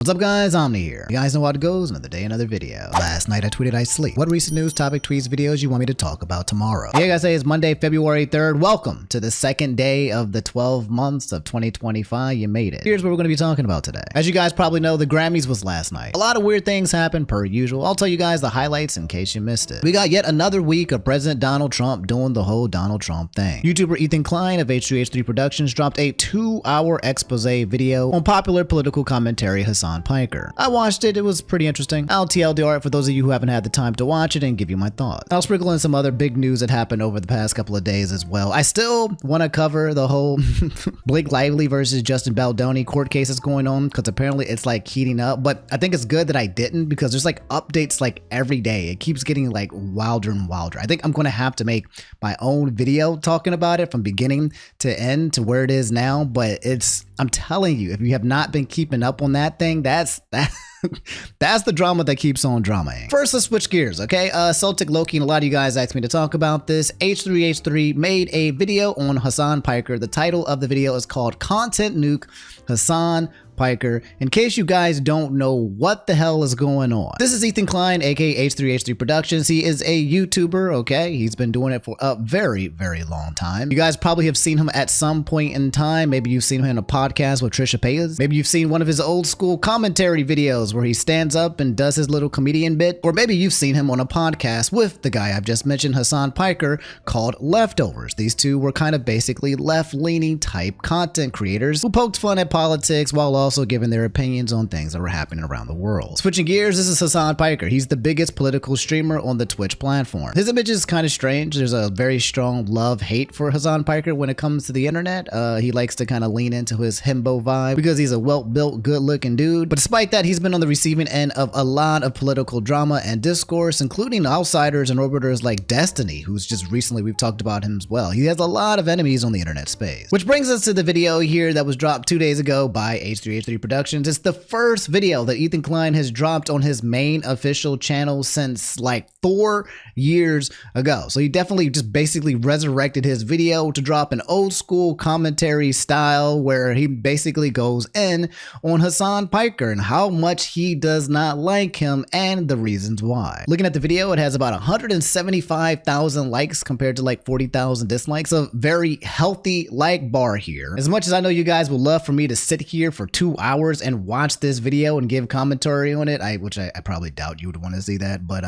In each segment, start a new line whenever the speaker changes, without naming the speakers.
What's up guys, Omni here. You guys know how it goes, another day, another video. Last night I tweeted I sleep. What recent news, topic, tweets, videos you want me to talk about tomorrow? Yeah, guys, it's Monday, February 3rd. Welcome to the second day of the 12 months of 2025. You made it. Here's what we're going to be talking about today. As you guys probably know, the Grammys was last night. A lot of weird things happened per usual. I'll tell you guys the highlights in case you missed it. We got yet another week of President Donald Trump doing the whole Donald Trump thing. YouTuber Ethan Klein of H3H3 Productions dropped a 2-hour expose video on popular political commentary Hasan Piker. I watched it, it was pretty interesting. I'll TLDR it for those of you who haven't had the time to watch it and give you my thoughts. I'll sprinkle in some other big news that happened over the past couple of days as well. I still want to cover the whole Blake Lively versus Justin Baldoni court case that's going on because apparently it's like heating up, but I think it's good that I didn't because there's like updates like every day. It keeps getting like wilder and wilder. I think I'm going to have to make my own video talking about it from beginning to end to where it is now, but I'm telling you, if you have not been keeping up on that thing, that's the drama that keeps on dramaing. First, let's switch gears, okay? Celtic Loki and a lot of you guys asked me to talk about this. H3H3 made a video on Hasan Piker. The title of the video is called Content Nuke Hasan Piker. In case you guys don't know what the hell is going on, this is Ethan Klein, aka H3H3 Productions. He is a YouTuber, okay? He's been doing it for a very, very long time. You guys probably have seen him at some point in time. Maybe you've seen him in a podcast with Trisha Paytas. Maybe you've seen one of his old school commentary videos where he stands up and does his little comedian bit. Or maybe you've seen him on a podcast with the guy I've just mentioned, Hasan Piker, called Leftovers. These two were kind of basically left-leaning type content creators who poked fun at politics while also giving their opinions on things that were happening around the world. Switching gears, this is Hasan Piker. He's the biggest political streamer on the Twitch platform. His image is kind of strange. There's a very strong love-hate for Hasan Piker when it comes to the internet. He likes to kind of lean into his himbo vibe because he's a well-built, good-looking dude. But despite that, he's been on the receiving end of a lot of political drama and discourse, including outsiders and orbiters like Destiny, who's just recently, we've talked about him as well. He has a lot of enemies on the internet space. Which brings us to the video here that was dropped 2 days ago by H3H3 Productions. It's the first video that Ethan Klein has dropped on his main official channel since like 4 years ago. So he definitely just basically resurrected his video to drop an old school commentary style where he basically goes in on Hasan Piker and how much he does not like him and the reasons why. Looking at the video, it has about 175,000 likes compared to like 40,000 dislikes. A very healthy like bar here. As much as I know you guys would love for me to sit here for 2 hours and watch this video and give commentary on it, which I probably doubt you would want to see that, but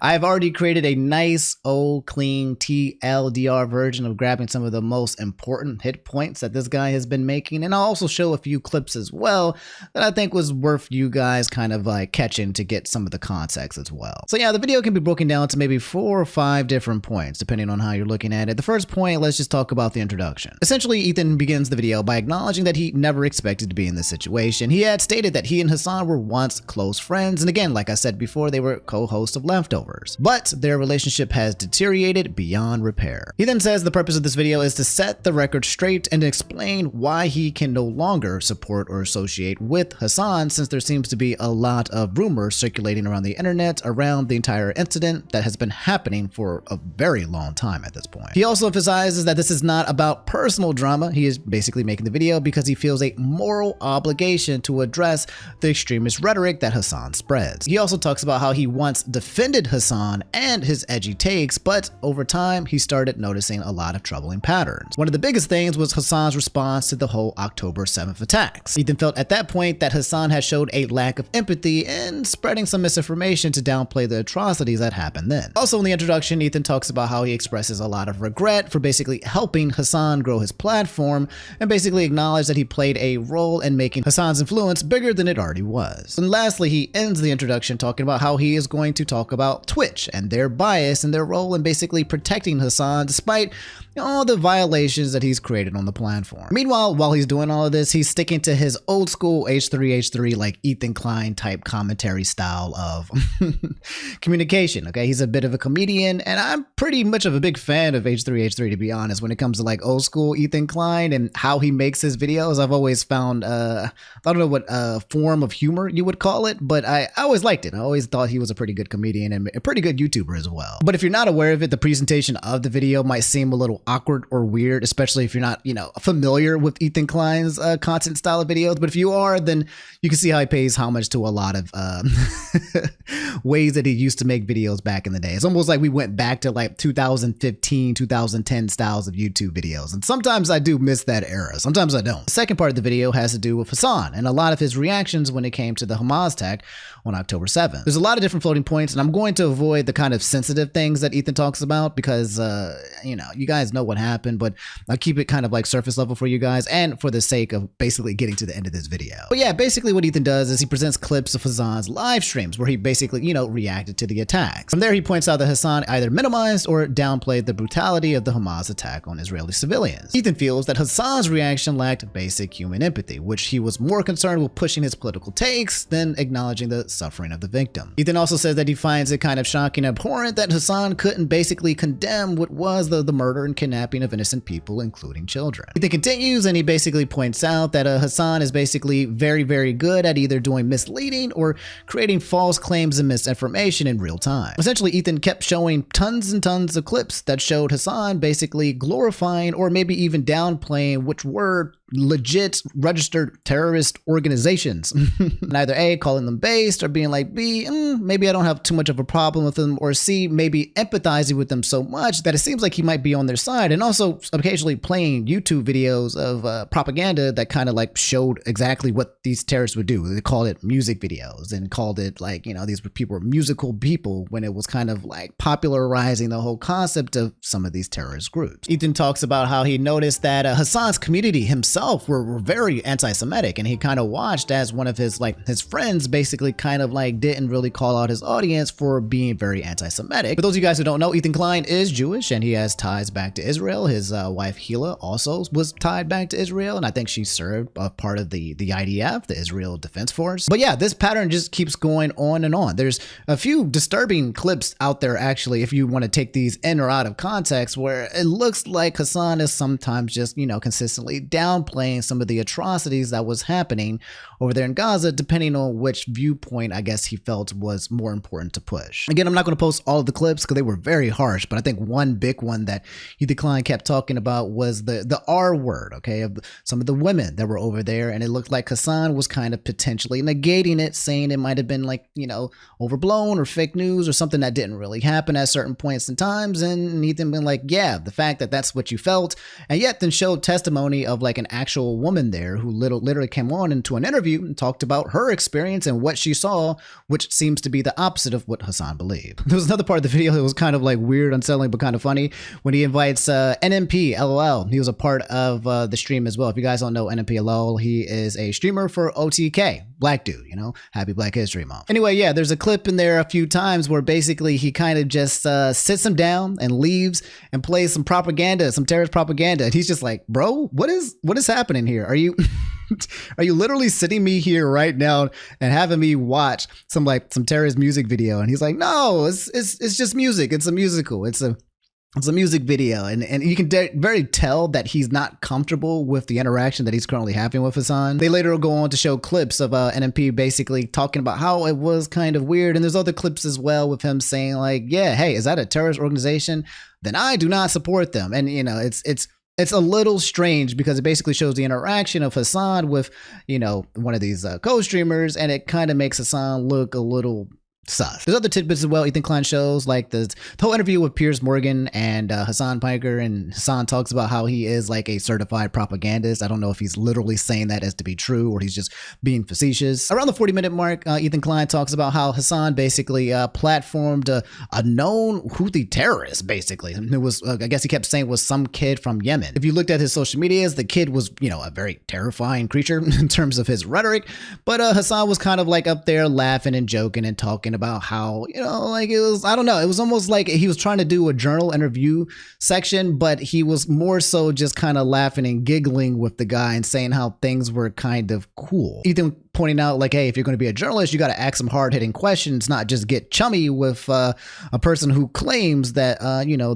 I've already created a nice old clean TLDR version of grabbing some of the most important hit points that this guy has been making, and I'll also show a few clips as well that I think was worth you guys kind of like catching to get some of the context as well. So yeah, the video can be broken down to maybe 4 or 5 different points depending on how you're looking at it. The first point, let's just talk about the introduction. Essentially, Ethan begins the video by acknowledging that he never expected to be in this situation. He had stated that he and Hasan were once close friends, and again, like I said before, they were co-hosts of Leftovers, but their relationship has deteriorated beyond repair. He then says the purpose of this video is to set the record straight and explain why he can no longer support or associate with Hasan, since there seems to be a lot of rumors circulating around the internet around the entire incident that has been happening for a very long time at this point. He also emphasizes that this is not about personal drama. He is basically making the video because he feels a moral obligation to address the extremist rhetoric that Hasan spreads. He also talks about how he once defended Hasan and his edgy takes, but over time he started noticing a lot of troubling patterns. One of the biggest things was Hasan's response to the whole October 7th attacks. Ethan felt at that point that Hasan had showed a lack of empathy and spreading some misinformation to downplay the atrocities that happened then. Also in the introduction, Ethan talks about how he expresses a lot of regret for basically helping Hasan grow his platform and basically acknowledge that he played a role in making Hasan's influence bigger than it already was. And lastly, he ends the introduction talking about how he is going to talk about Twitch and their bias and their role in basically protecting Hasan despite all the violations that he's created on the platform. Meanwhile, while he's doing all of this, he's sticking to his old school H3H3 like Ethan Klein type commentary style of communication, okay? He's a bit of a comedian, and I'm pretty much of a big fan of H3H3 to be honest. When it comes to like old school Ethan Klein and how he makes his videos, I've always found, I don't know what form of humor you would call it, but I always liked it. I always thought he was a pretty good comedian and a pretty good YouTuber as well. But if you're not aware of it, the presentation of the video might seem a little awkward or weird, especially if you're not, familiar with Ethan Klein's content style of videos. But if you are, then you can see how he pays homage to a lot of ways that he used to make videos back in the day. It's almost like we went back to like 2015, 2010 styles of YouTube videos. And sometimes I do miss that era. Sometimes I don't. The second part of the video has to do with Hasan and a lot of his reactions when it came to the Hamas attack on October 7th. There's a lot of different floating points, and I'm going to avoid the kind of sensitive things that Ethan talks about because, you guys know what happened, but I'll keep it kind of like surface level for you guys and for the sake of basically getting to the end of this video. But yeah, basically what Ethan does is he presents clips of Hasan's live streams where he basically, reacted to the attacks. From there, he points out that Hasan either minimized or downplayed the brutality of the Hamas attack on Israeli civilians. Ethan feels that Hasan's reaction lacked basic human empathy, which he was more concerned with pushing his political takes than acknowledging the suffering of the victim. Ethan also says that he finds it kind of shocking and abhorrent that Hasan couldn't basically condemn what was the murder and kidnapping of innocent people, including children. Ethan continues and he basically points out that Hasan is basically very, very good at either doing misleading or creating false claims and misinformation in real time. Essentially, Ethan kept showing tons and tons of clips that showed Hasan basically glorifying or maybe even downplaying which were legit registered terrorist organizations. Neither A, calling them based, or being like B, maybe I don't have too much of a problem with them, or C, maybe empathizing with them so much that it seems like he might be on their side, and also occasionally playing YouTube videos of propaganda that kind of like showed exactly what these terrorists would do. They called it music videos and called it like, these people were musical people when it was kind of like popularizing the whole concept of some of these terrorist groups. Ethan talks about how he noticed that Hasan's community himself were very anti-Semitic, and he kind of watched as one of his friends basically kind of like didn't really call out his audience for being very anti-Semitic. For those of you guys who don't know, Ethan Klein is Jewish and he has ties back to Israel. His wife Hila also was tied back to Israel, and I think she served a part of the IDF, the Israel Defense Force. But yeah, this pattern just keeps going on and on. There's a few disturbing clips out there actually, if you want to take these in or out of context, where it looks like Hasan is sometimes just consistently downplaying some of the atrocities that was happening over there in Gaza, depending on which viewpoint I guess he felt was more important to push. Again, I'm not going to post all of the clips because they were very harsh, but I think one big one that Ethan Klein kept talking about was the R word, okay, of some of the women that were over there, and it looked like Hasan was kind of potentially negating it, saying it might have been like, overblown or fake news or something that didn't really happen at certain points in times, and Ethan been like, yeah, the fact that that's what you felt, and yet then showed testimony of like an actual woman there who literally came on into an interview and talked about her experience and what she saw, which seems to be the opposite of what Hasan believed. There was another part of the video that was kind of like weird, unsettling, but kind of funny when he invites NMP LOL. He was a part of the stream as well. If you guys don't know NMP LOL, he is a streamer for OTK, black dude, happy Black History Month. Anyway, yeah, there's a clip in there a few times where basically he kind of just sits him down and leaves and plays some propaganda, some terrorist propaganda. And he's just like, bro, what is happening here? Are you are you literally sitting me here right now and having me watch some terrorist music video? And he's like, no, it's just music. It's a musical. It's a music video, and you can very tell that he's not comfortable with the interaction that he's currently having with Hasan. They later go on to show clips of NMP basically talking about how it was kind of weird, and there's other clips as well with him saying like, yeah, hey, is that a terrorist organization? Then I do not support them. And it's a little strange because it basically shows the interaction of Hasan with, one of these co-streamers, and it kind of makes Hasan look a little sus. There's other tidbits as well Ethan Klein shows, like the whole interview with Piers Morgan and Hasan Piker, and Hasan talks about how he is like a certified propagandist. I don't know if he's literally saying that as to be true or he's just being facetious. Around the 40-minute mark, Ethan Klein talks about how Hasan basically platformed a known Houthi terrorist, basically. It was, I guess he kept saying, was some kid from Yemen. If you looked at his social medias, the kid was, a very terrifying creature in terms of his rhetoric, but Hasan was kind of like up there laughing and joking and talking about how, it was, I don't know, it was almost like he was trying to do a journal interview section, but he was more so just kind of laughing and giggling with the guy and saying how things were kind of cool. Ethan pointing out like, hey, if you're going to be a journalist, you got to ask some hard-hitting questions, not just get chummy with a person who claims that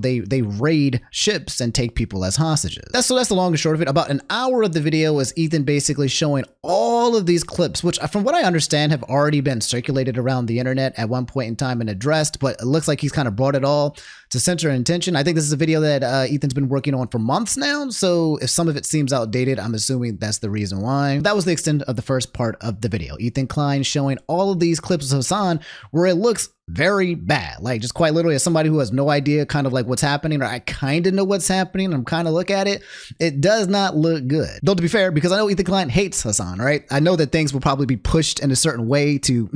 they raid ships and take people as hostages. That's the long and short of it. About an hour of the video is Ethan basically showing all of these clips, which from what I understand have already been circulated around the internet at one point in time and addressed, but it looks like he's kind of brought it all to center intention. I think this is a video that Ethan's been working on for months now, so if some of it seems outdated, I'm assuming that's the reason why. That was the extent of the first part of the video. Ethan Klein showing all of these clips of Hasan where it looks very bad, like just quite literally as somebody who has no idea kind of like what's happening, or I kind of know what's happening, I'm kind of look at it, it does not look good. Though to be fair, because I know Ethan Klein hates Hasan, right? I know that things will probably be pushed in a certain way to,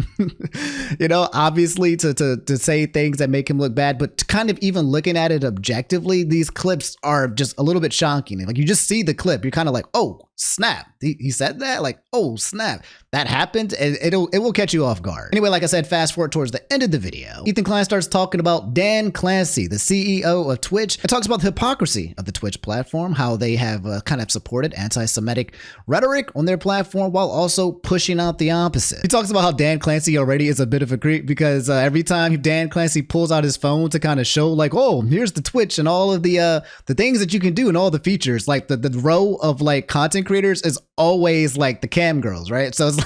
you know, obviously to say things that make him look bad, but kind of even looking at it objectively, these clips are just a little bit shocking. Like you just see the clip, you're kind of like, oh snap, he said that, like, oh snap, that happened, and it will catch you off guard. Anyway, like I said, fast forward towards the end of the video, Ethan Klein starts talking about Dan Clancy, the CEO of Twitch, and talks about the hypocrisy of the Twitch platform, how they have kind of supported anti-Semitic rhetoric on their platform while also pushing out the opposite. He talks about how Dan Clancy already is a bit of a creep because every time Dan Clancy pulls out his phone to kind of show like, oh, here's the Twitch and all of the things that you can do and all the features, like the row of like content creators is always like the cam girls, right? So it's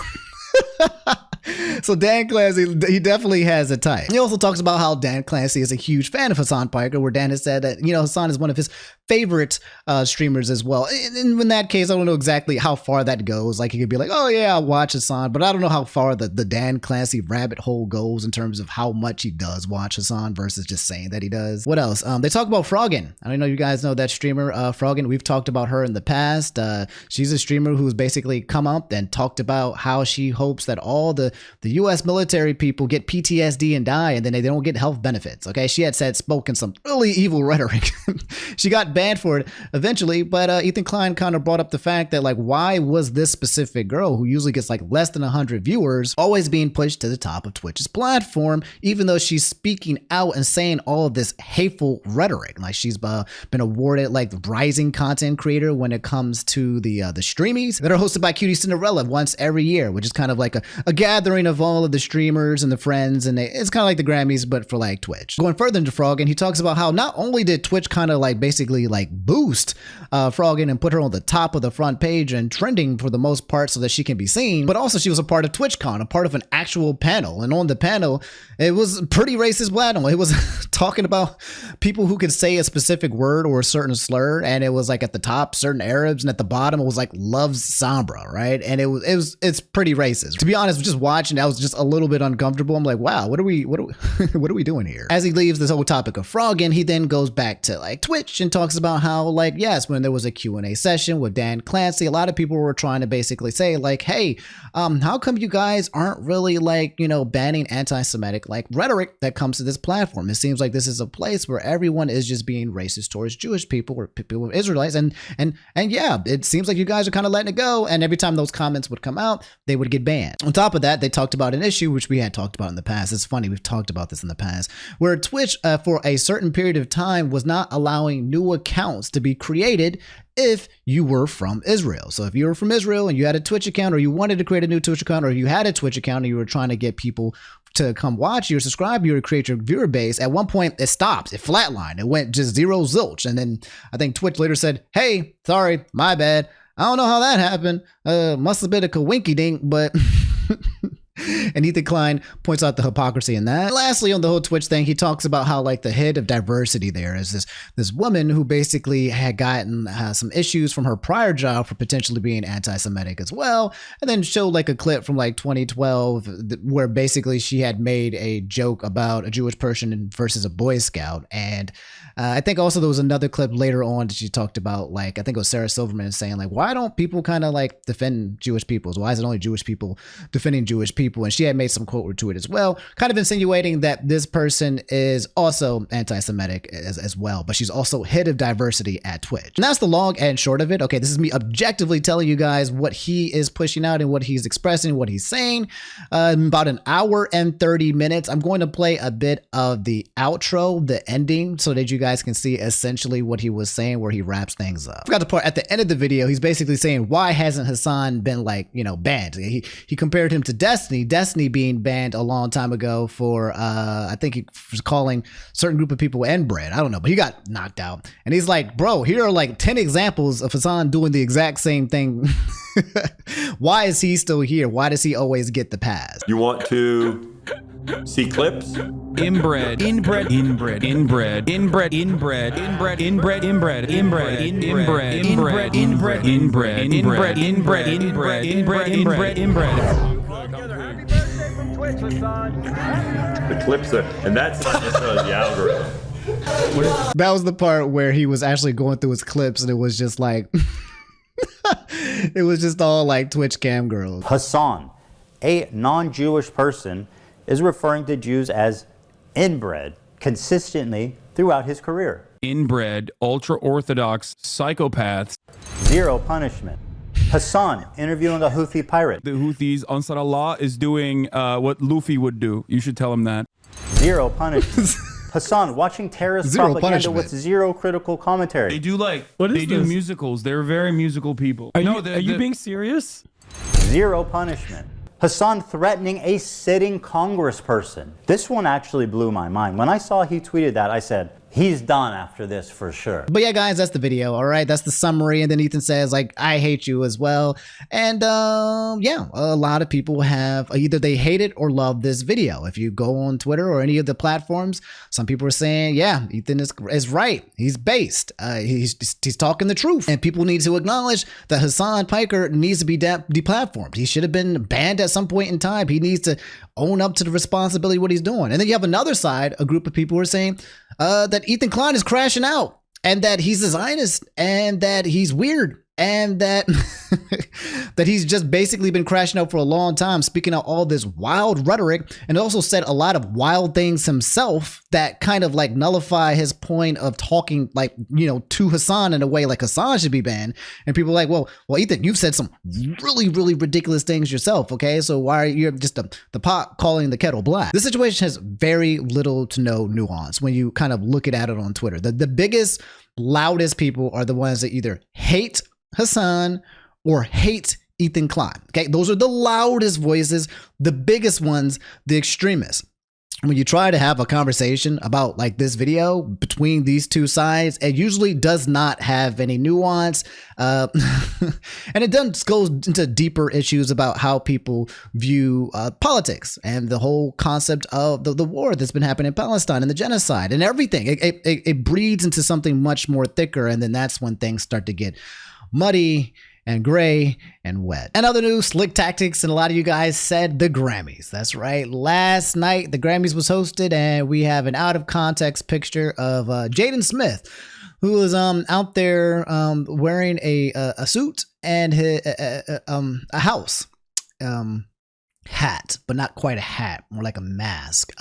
so Dan Clancy, he definitely has a type. He also talks about how Dan Clancy is a huge fan of Hasan Piker, where Dan has said that, you know, Hasan is one of his favorite streamers as well. And in that case, I don't know exactly how far that goes. Like he could be like, oh yeah, I'll watch Hasan, but I don't know how far the Dan Clancy rabbit hole goes in terms of how much he does watch Hasan versus just saying that he does. What else? They talk about Froggen. I don't know, you guys know that streamer, Froggen. We've talked about her in the past. She's a streamer who's basically come up and talked about how she hopes that all the US military people get PTSD and die, and then they don't get health benefits. Okay, she had spoken some really evil rhetoric. She got banned for it eventually, but Ethan Klein kind of brought up the fact that, like, why was this specific girl who usually gets like less than 100 viewers always being pushed to the top of Twitch's platform, even though she's speaking out and saying all of this hateful rhetoric? Like she's been awarded like rising content creator when it comes to the streamies that are hosted by Cutie Cinderella once every year, which is kind of like a gathering of all of the streamers and the friends, and it's kind of like the Grammys but for like Twitch. Going further into Froggen, he talks about how not only did Twitch kind of like basically like boost Froggen and put her on the top of the front page and trending for the most part so that she can be seen, but also she was a part of TwitchCon, a part of an actual panel, and on the panel it was pretty racist panel. It was talking about people who could say a specific word or a certain slur, and it was like at the top certain Arabs, and at the bottom it was like loves Sambra, right? And it's pretty racist. To be honest, just watching, I was just a little bit uncomfortable. I'm like, wow, what are we what are we doing here? As he leaves this whole topic of Froggen, he then goes back to like Twitch and talks about how, like, yes, when there was a Q&A session with Dan Clancy, a lot of people were trying to basically say like, hey, how come you guys aren't really like, you know, banning anti-Semitic like rhetoric that comes to this platform? It seems like this is a place where everyone is just being racist towards Jewish people or people with Israelites, and yeah, it seems like you guys are kind of letting it go, and every time those comments would come out, they would get banned. On top of that, they talked about an issue which we had talked about in the past. It's funny, we've talked about this in the past, where Twitch for a certain period of time was not allowing new accounts to be created if you were from Israel. So if you were from Israel and you had a Twitch account, or you wanted to create a new Twitch account, or you had a Twitch account and you were trying to get people to come watch you or subscribe you or create your viewer base, at one point it stopped, it flatlined, it went just zero zilch. And then I think Twitch later said, hey, sorry, my bad. I don't know how that happened. Must have been a coinky dink, but and Ethan Klein points out the hypocrisy in that. And lastly, on the whole Twitch thing, he talks about how like the head of diversity there is this woman who basically had gotten some issues from her prior job for potentially being anti-Semitic as well, and then showed like a clip from like 2012 where basically she had made a joke about a Jewish person versus a Boy Scout. And I think also there was another clip later on that she talked about, like, I think it was Sarah Silverman saying like, why don't people kind of like defend Jewish people? Why is it only Jewish people defending Jewish people? And she had made some quote to it as well, kind of insinuating that this person is also anti-Semitic as well, but she's also head of diversity at Twitch. And that's the long and short of it. Okay, this is me objectively telling you guys what he is pushing out and what he's expressing, what he's saying. About an hour and 30 minutes. I'm going to play a bit of the outro, the ending, so that you guys can see essentially what he was saying, where he wraps things up. I forgot the part at the end of the video. He's basically saying, why hasn't Hasan been like, you know, banned? He compared him to Destiny being banned a long time ago for I think he was calling certain group of people N-bread. I don't know, but he got knocked out. And he's like, bro, here are like 10 examples of Hasan doing the exact same thing. Why is he still here? Why does he always get the pass?
You want to See clips?
Inbred, inbred, inbred, inbred, inbred, inbred, inbred, inbred, inbred, inbred, inbred, inbred, inbred, inbred, inbred, inbred, inbred, inbred, inbred, inbred.
Happy birthday from Twitch, Hasan.
The clips are, and that's not necessarily the algorithm.
That was the part where he was actually going through his clips and it was just like, it was just all like Twitch cam girls.
Hasan, a non-Jewish person, is referring to Jews as inbred consistently throughout his career.
Inbred, ultra-Orthodox psychopaths.
Zero punishment. Hasan interviewing a Houthi pirate.
The Houthis, Ansar Allah, is doing what Luffy would do. You should tell him that.
Zero punishment. Hasan watching terrorist
Zero
propaganda
punishment.
with zero critical commentary.
They do like,
What is
they do
this?
musicals. They're very musical people.
Are you being serious?
Zero punishment. Hasan threatening a sitting congressperson. This one actually blew my mind. When I saw he tweeted that, I said, he's done after this for sure.
But yeah, guys, that's the video. All right, that's the summary. And then Ethan says, like, I hate you as well. And yeah, a lot of people have either they hate it or love this video. If you go on Twitter or any of the platforms, some people are saying, yeah, Ethan is right. He's based. He's talking the truth. And people need to acknowledge that Hasan Piker needs to be deplatformed. He should have been banned at some point in time. He needs to own up to the responsibility of what he's doing. And then you have another side, a group of people who are saying that Ethan Klein is crashing out and that he's a Zionist and that he's weird and that that he's just basically been crashing out for a long time, speaking out all this wild rhetoric, and also said a lot of wild things himself that kind of like nullify his point of talking like, you know, to Hasan in a way like Hasan should be banned. And people are like, well, Ethan, you've said some really, really ridiculous things yourself. Okay, so why are you just the pot calling the kettle black? This situation has very little to no nuance when you kind of look at it on Twitter. The biggest, loudest people are the ones that either hate Hasan or hate Ethan Klein. Okay, those are the loudest voices, the biggest ones, the extremists. When you try to have a conversation about like this video between these two sides, it usually does not have any nuance. And it does go into deeper issues about how people view politics and the whole concept of the war that's been happening in Palestine and the genocide and everything. It breeds into something much more thicker. And then that's when things start to get muddy and gray and wet. And other news, slick tactics, and a lot of you guys said the Grammys. That's right. Last night, the Grammys was hosted, and we have an out of context picture of Jayden Smith, who was out there wearing a suit and a house hat, but not quite a hat, more like a mask.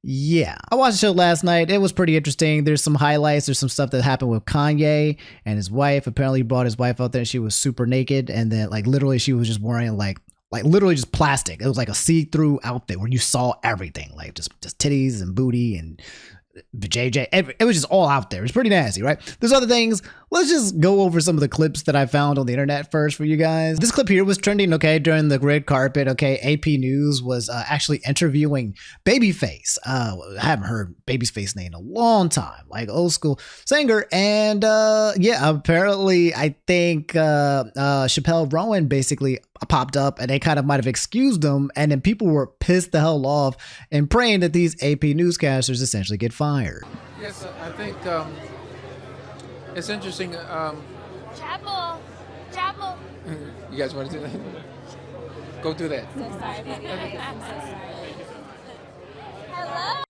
Yeah, I watched the show last night. It was pretty interesting. There's some highlights. There's some stuff that happened with Kanye and his wife. Apparently he brought his wife out there and she was super naked. And then like literally she was just wearing like literally just plastic. It was like a see-through outfit where you saw everything, like just titties and booty and JJ. It was just all out there. It's pretty nasty, right? There's other things. Let's just go over some of the clips that I found on the internet first for you guys. This clip here was trending, okay, during the red carpet, okay. AP News was actually interviewing Babyface. I haven't heard Babyface's name in a long time, like old school singer. And yeah, apparently I think Chappelle Rowan basically popped up and they kind of might have excused them. And then people were pissed the hell off and praying that these AP newscasters essentially get fired.
Yes, I think it's interesting.
Chapel.
You guys want to do that? Go do that.
So sorry. I'm so sorry. Hello.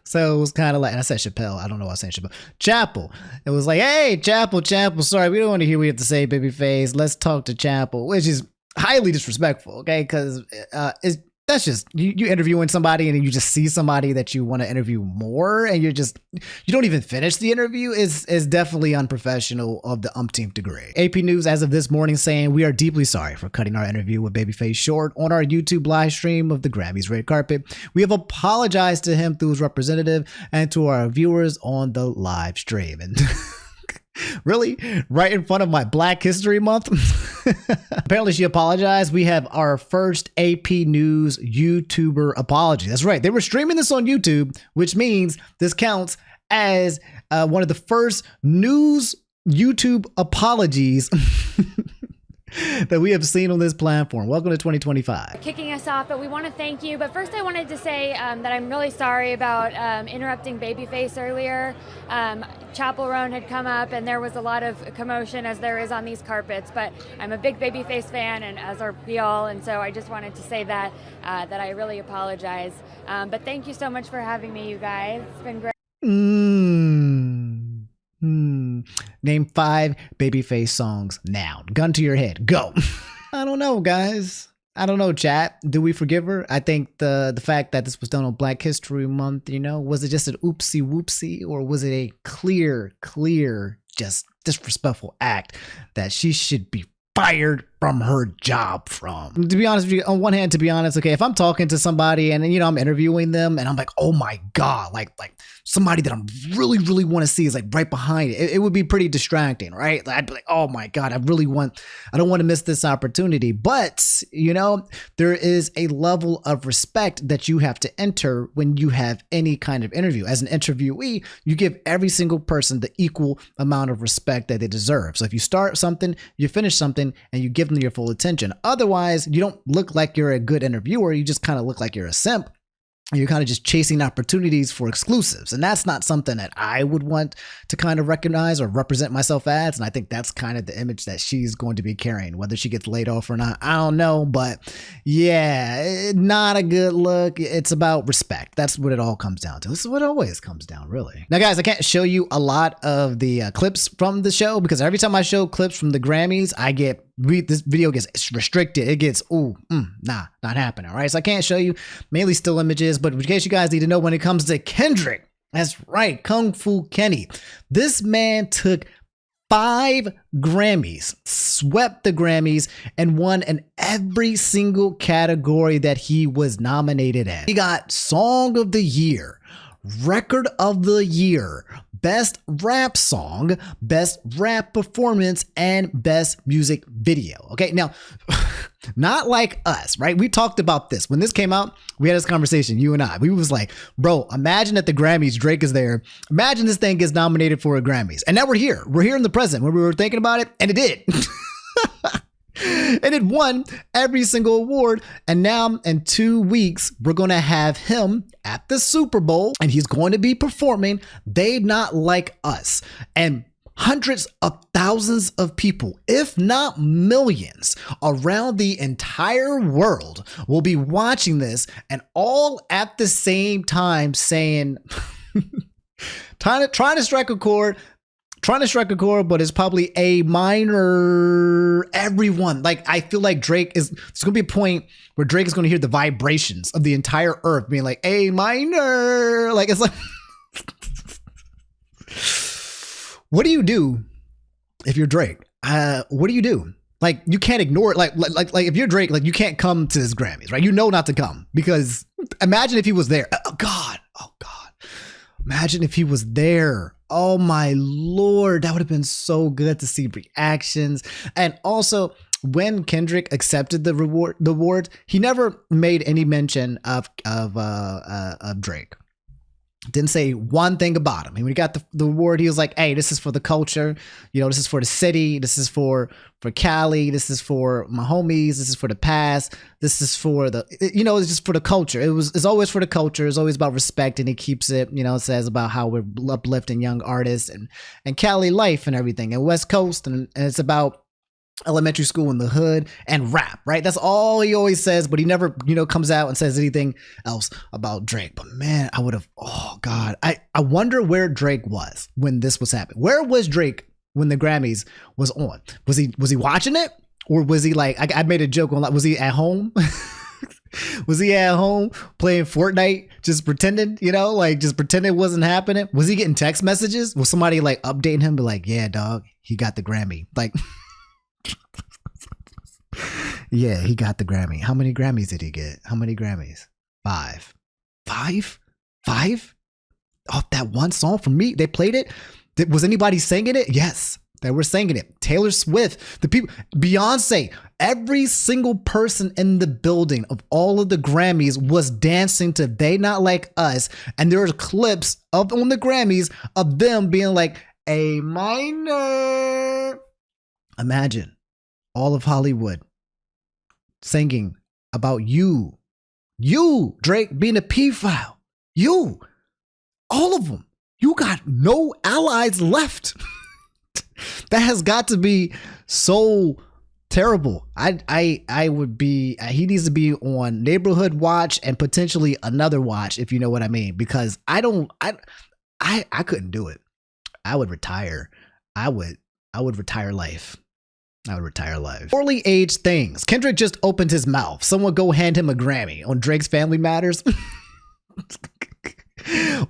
So it was kind of like, and I said Chappelle. I don't know why I was saying Chappelle. Chapel. It was like, hey, Chapel. Sorry, we don't want to hear what you have to say, Babyface. Let's talk to Chapel, which is highly disrespectful, okay? Because that's just you interviewing somebody and then you just see somebody that you want to interview more and you don't even finish the interview is definitely unprofessional of the umpteenth degree. AP News as of this morning saying we are deeply sorry for cutting our interview with Babyface short on our YouTube live stream of the Grammys red carpet. We have apologized to him through his representative and to our viewers on the live stream. And really? Right in front of my Black History Month? Apparently she apologized. We have our first AP News YouTuber apology. That's right. They were streaming this on YouTube, which means this counts as one of the first news YouTube apologies that we have seen on this platform. Welcome to 2025.
Kicking us off, but we want to thank you. But first I wanted to say that I'm really sorry about interrupting Babyface earlier. Chapel Roan had come up and there was a lot of commotion as there is on these carpets, but I'm a big Babyface fan, and as are we all, and so I just wanted to say that I really apologize. But thank you so much for having me, you guys. It's been great.
Name 5 Babyface songs now. Gun to your head. Go. I don't know, guys. I don't know, chat. Do we forgive her? I think the fact that this was done on Black History Month, you know, was it just an oopsie whoopsie, or was it a clear, just disrespectful act that she should be fired from her job from? To be honest with you, on one hand, to be honest, okay, if I'm talking to somebody and, you know, I'm interviewing them and I'm like, oh my God, like somebody that I'm really want to see is like right behind it. It would be pretty distracting, right? I'd be like, oh my God, I don't want to miss this opportunity. But, you know, there is a level of respect that you have to enter when you have any kind of interview. As an interviewee, you give every single person the equal amount of respect that they deserve. So if you start something, you finish something, and you give them your full attention. Otherwise, you don't look like you're a good interviewer. You just kind of look like you're a simp. You're kind of just chasing opportunities for exclusives. And that's not something that I would want to kind of recognize or represent myself as. And I think that's kind of the image that she's going to be carrying, whether she gets laid off or not. I don't know, but yeah, not a good look. It's about respect. That's what it all comes down to. This is what it always comes down, really. Now, guys, I can't show you a lot of the clips from the show because every time I show clips from the Grammys, this video gets restricted. It gets, not happening. All right. So I can't show you, mainly still images, but in case you guys need to know, when it comes to Kendrick, that's right, Kung Fu Kenny, this man took 5 Grammys, swept the Grammys, and won in every single category that he was nominated in. He got Song of the Year, Record of the Year, Best Rap Song, Best Rap Performance, and Best Music Video. Okay, now, not like us, right? We talked about this. When this came out, we had this conversation, you and I. We was like, bro, imagine at the Grammys, Drake is there. Imagine this thing gets nominated for a Grammys. And now we're here. We're here in the present when we were thinking about it, and it did. And it won every single award. And now in 2 weeks, we're going to have him at the Super Bowl, and he's going to be performing They Not Like Us. And hundreds of thousands of people, if not millions, around the entire world will be watching this, and all at the same time saying, trying to strike a chord, but it's probably A minor. Everyone, like, I feel like there's gonna be a point where Drake is gonna hear the vibrations of the entire earth being like A minor. Like, it's like, what do you do if you're Drake? What do you do? Like, you can't ignore it. Like if you're Drake, like, you can't come to his Grammys, right? You know not to come, because imagine if he was there. Oh God. Imagine if he was there. Oh my Lord, that would have been so good to see reactions. And also, when Kendrick accepted the award, he never made any mention of Drake. Didn't say one thing about him. And when he got the award, he was like, hey, this is for the culture. You know, this is for the city. This is for Cali. This is for my homies. This is for the past. This is for it's just for the culture. It's always for the culture. It's always about respect. And he keeps it, it says about how we're uplifting young artists and Cali life and everything, and West Coast. And it's about elementary school in the hood and rap, right? That's all he always says, but he never, comes out and says anything else about Drake. But man, oh God, I wonder where Drake was when this was happening. Where was Drake when the Grammys was on? Was he watching it? Or was he like, I made a joke on, like, was he at home? Was he at home playing Fortnite, just pretending, just pretending it wasn't happening? Was he getting text messages? Was somebody like updating him, be like, yeah, dog, he got the Grammy. Like, yeah, he got the Grammy. How many Grammys did he get? How many Grammys? 5. 5? Oh, that one song from me. They played it. Was anybody singing it? Yes, they were singing it. Taylor Swift, the people, Beyonce, every single person in the building of all of the Grammys was dancing to They Not Like Us. And there are clips on the Grammys of them being like, A minor. Imagine all of Hollywood singing about you, Drake, being a pedophile. You, all of them. You got no allies left. That has got to be so terrible. I would be, he needs to be on Neighborhood Watch and potentially another watch, if you know what I mean, because I couldn't do it. I would retire. I would retire life. I would retire life. Poorly aged things. Kendrick just opened his mouth. Someone go hand him a Grammy on Drake's Family Matters.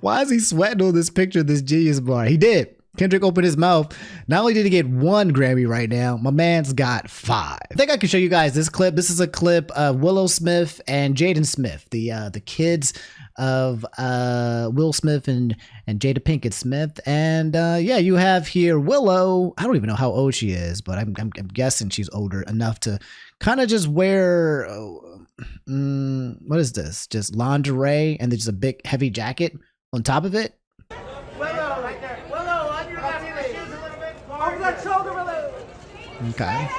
Why is he sweating on this picture of this Genius bar? He did. Kendrick opened his mouth. Not only did he get 1 Grammy right now, my man's got 5. I think I can show you guys this clip. This is a clip of Willow Smith and Jayden Smith, the kids of Will Smith and Jada Pinkett Smith. And yeah, you have here Willow. I don't even know how old she is, but I'm guessing she's older enough to kind of just wear, what is this? Just lingerie and there's a big heavy jacket on top of it.
Willow, right there. Willow, on your left knee. Shoes a little bit forward. Over that shoulder, Willow.
Okay.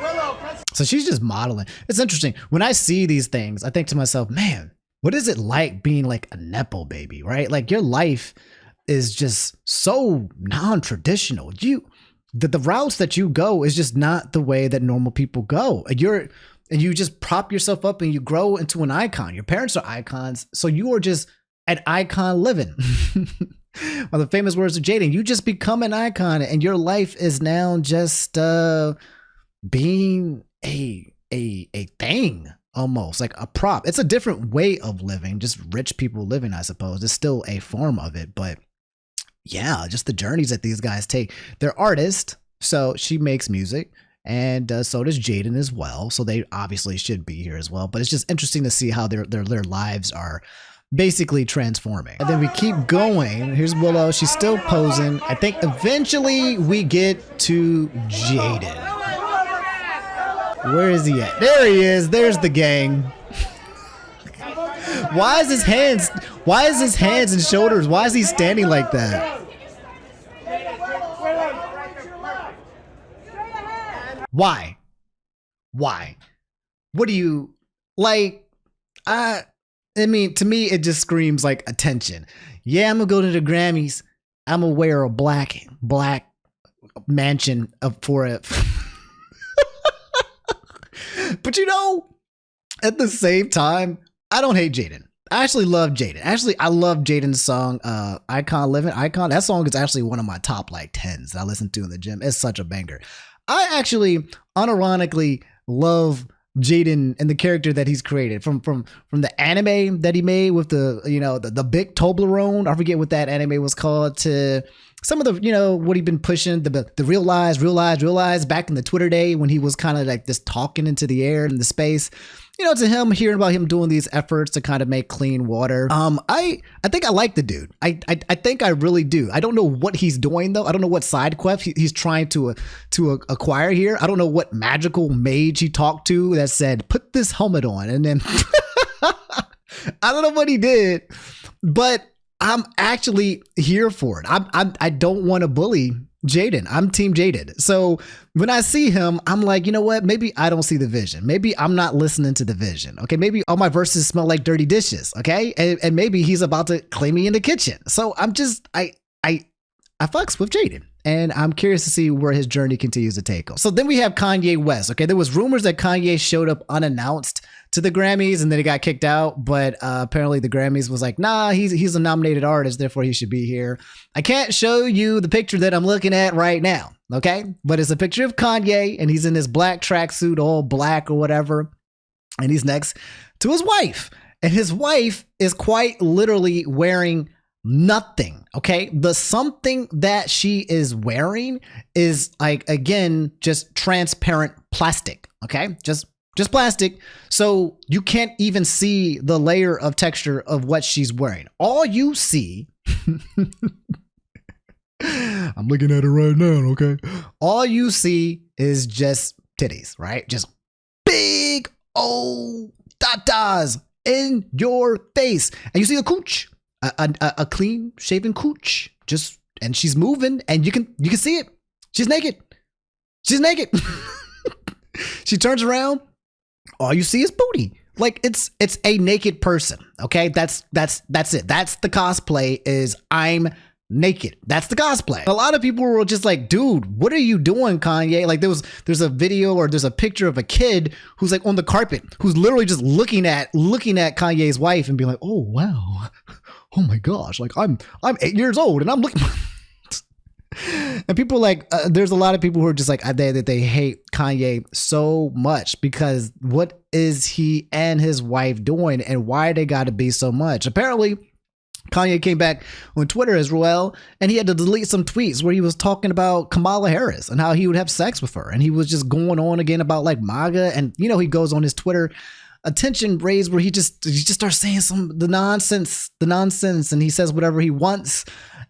Willow.
So she's just modeling. It's interesting. When I see these things, I think to myself, man, what is it like being like a Nepo baby, right? Like your life is just so non-traditional. The routes that you go is just not the way that normal people go. And you just prop yourself up and you grow into an icon. Your parents are icons. So you are just an icon living. Well, the famous words of Jayden, you just become an icon and your life is now just being a thing, almost like a prop. It's a different way of living, just rich people living, I suppose. It's still a form of it, but yeah, just the journeys that these guys take. They're artists, so she makes music, and so does Jayden as well. So they obviously should be here as well. But it's just interesting to see how their lives are basically transforming. And then we keep going. Here's Willow. She's still posing. I think eventually we get to Jayden. Where is he at? There he is. There's the gang. Why is his hands and shoulders? Why is he standing like that? Why? What do you like? I mean, to me, it just screams like attention. Yeah, I'm gonna go to the Grammys. I'm gonna wear a black mansion for it. But you know, at the same time, I don't hate Jayden. I actually love Jayden. Actually, I love Jayden's song, Icon Living. Icon. That song is actually one of my top like 10s that I listen to in the gym. It's such a banger. I actually unironically love Jayden and the character that he's created from the anime that he made with the big Toblerone. I forget what that anime was called, to some of the, what he'd been pushing, the realize back in the Twitter day when he was kind of like just talking into the air and the space. To him, hearing about him doing these efforts to kind of make clean water. I think I like the dude. I think I really do. I don't know what he's doing though. I don't know what side quest he's trying to acquire here. I don't know what magical mage he talked to that said, put this helmet on. And then I don't know what he did, but I'm actually here for it. I don't want to bully Jayden. I'm team Jayden. So when I see him, I'm like, you know what? Maybe I don't see the vision. Maybe I'm not listening to the vision. Okay. Maybe all my verses smell like dirty dishes. Okay. And maybe he's about to claim me in the kitchen. So I'm just, I fucks with Jayden. And I'm curious to see where his journey continues to take him. So then we have Kanye West. Okay. There was rumors that Kanye showed up unannounced to the Grammys and then he got kicked out. But apparently the Grammys was like, nah, he's a nominated artist, therefore he should be here. I can't show you the picture that I'm looking at right now. Okay. But it's a picture of Kanye and he's in this black tracksuit, all black or whatever. And he's next to his wife. And his wife is quite literally wearing nothing. Okay. The something that she is wearing is like, again, just transparent plastic. Okay. Just plastic. So you can't even see the layer of texture of what she's wearing. All you see, I'm looking at it right now. Okay. All you see is just titties, right? Just big old tatas in your face. And you see a cooch. A clean shaven cooch, and she's moving and you can see it. She's naked. She turns around, all you see is booty. Like it's a naked person. Okay, that's it. That's the cosplay. Is I'm naked. That's the cosplay. A lot of people were just like, dude, what are you doing, Kanye? Like there's a video or there's a picture of a kid who's like on the carpet, who's literally just looking at Kanye's wife and being like, oh wow, oh my gosh, like I'm 8 years old and I'm looking. And people are like, there's a lot of people who are just like, they hate Kanye so much because what is he and his wife doing and why they got to be so much? Apparently, Kanye came back on Twitter as well, and he had to delete some tweets where he was talking about Kamala Harris and how he would have sex with her. And he was just going on again about like MAGA. And, you know, he goes on his Twitter attention raised where he just starts saying the nonsense, and he says whatever he wants.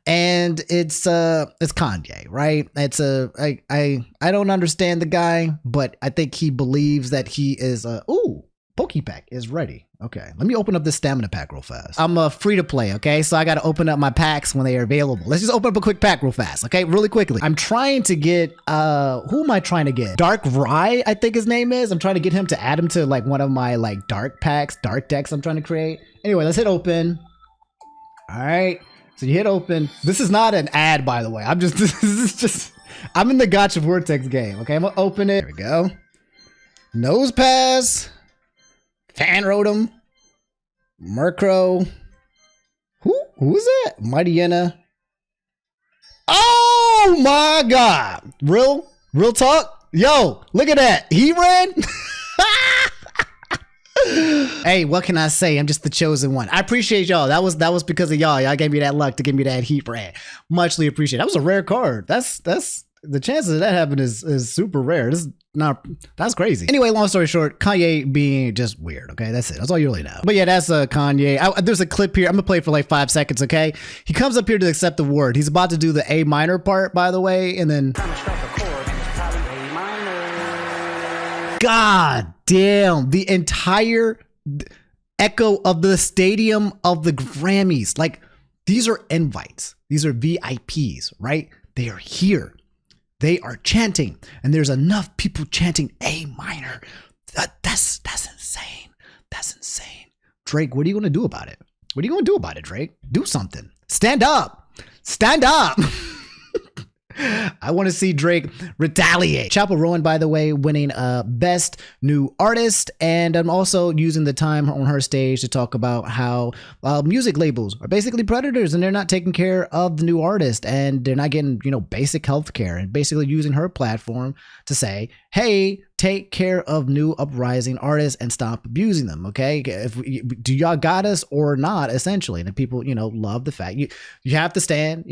And it's Kanye, right? I don't understand the guy, but I think he believes that he is Pokepack is ready. Okay, let me open up this stamina pack real fast. I'm free to play, okay? So I got to open up my packs when they are available. Let's just open up a quick pack real fast, okay? Really quickly. I'm trying to get, who am I trying to get? Dark Rye, I think his name is. I'm trying to get him to add him to like one of my like dark packs, dark decks I'm trying to create. Anyway, let's hit open. All right, so you hit open. This is not an ad, by the way. This is just, I'm in the Gotcha Vortex game, okay? I'm gonna open it. There we go. Nose pass. Fan Rotom, Murkrow. Who's that? Mightyena. Oh my God! Real talk. Yo, look at that. He ran. Hey, what can I say? I'm just the chosen one. I appreciate y'all. That was because of y'all. Y'all gave me that luck to give me that Heat ran. Muchly appreciated. That was a rare card. That's the chances of that happening is super rare. That's crazy. Anyway, long story short, Kanye being just weird. Okay, that's it. That's all you really know. But yeah, that's Kanye. There's a clip here. I'm gonna play it for like 5 seconds. Okay, he comes up here to accept the award. He's about to do the A minor part, by the way, and then. God damn, the entire echo of the stadium of the Grammys. Like these are invites. These are VIPs, right? They are here. They are chanting, and there's enough people chanting A minor. That's insane. That's insane. Drake, what are you going to do about it? What are you going to do about it, Drake? Do something. Stand up. Stand up. I want to see Drake retaliate. Chappell Rowan, by the way, winning Best New Artist. And I'm also using the time on her stage to talk about how music labels are basically predators and they're not taking care of the new artist and they're not getting, basic health care, and basically using her platform to say, hey, take care of new uprising artists and stop abusing them. Okay. Do y'all got us or not? Essentially. And people, love the fact you have to stand,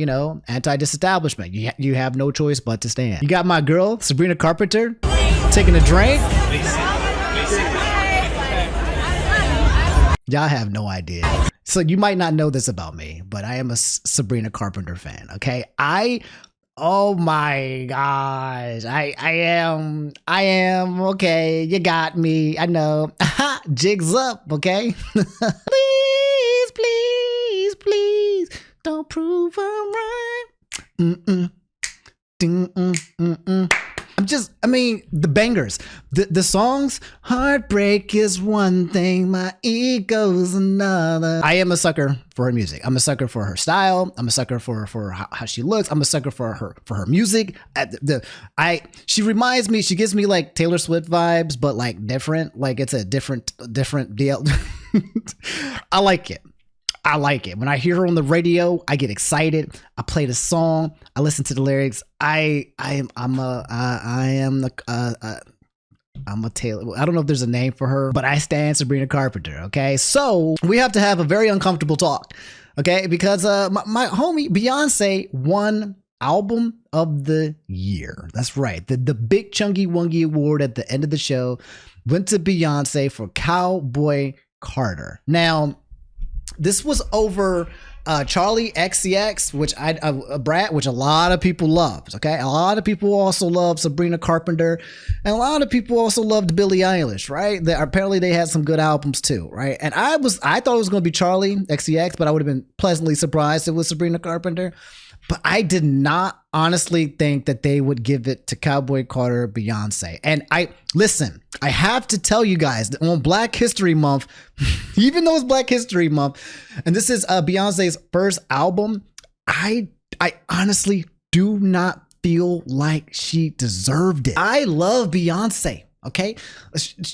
anti-disestablishment. You have no choice but to stand. You got my girl, Sabrina Carpenter, taking a drink. Y'all have no idea. So you might not know this about me, but I am a Sabrina Carpenter fan. Okay. Oh my gosh. I am. Okay. You got me. I know. Jigs up. Okay. please. Don't prove I'm right. The bangers, the songs. Heartbreak is one thing, my ego's another. I am a sucker for her music. I'm a sucker for her style. I'm a sucker for how she looks. I'm a sucker for her music. She reminds me. She gives me like Taylor Swift vibes, but like different. Like it's a different deal. I like it. When I hear her on the radio, I get excited. I play the song. I listen to the lyrics. I'm a Taylor. I don't know if there's a name for her, but I stand Sabrina Carpenter. Okay, so we have to have a very uncomfortable talk. Okay, because my homie Beyonce won Album of the Year. That's right. The big chunky wungy award at the end of the show went to Beyonce for Cowboy Carter. Now, this was over Charlie XCX, which which a lot of people loved. Okay, a lot of people also love Sabrina Carpenter, and a lot of people also loved Billie Eilish. Right? Apparently they had some good albums too. Right? And I thought it was going to be Charlie XCX, but I would have been pleasantly surprised it was Sabrina Carpenter. but I did not honestly think that they would give it to Cowboy Carter, Beyonce. And I have to tell you guys that on Black History Month, even though it's Black History Month, and this is Beyonce's first album, I honestly do not feel like she deserved it. I love Beyonce. Okay,